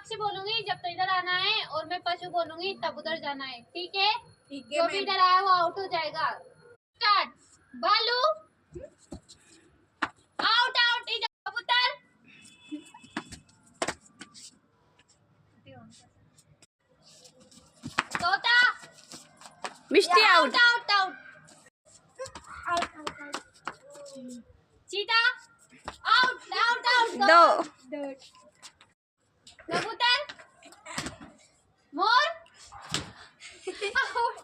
पक्षी बोलूंगी जब तो इधर आना है, और मैं पशु बोलूंगी तब उधर जाना है। ठीक है? जो भी इधर आया वो आउट हो जाएगा। स्टार्ट। भालू। Out out. इधर कबूतर। तोता। मिष्टी आउट। आउट आउट चीता। Out out out. दो। कबूतर। मोर। आउट।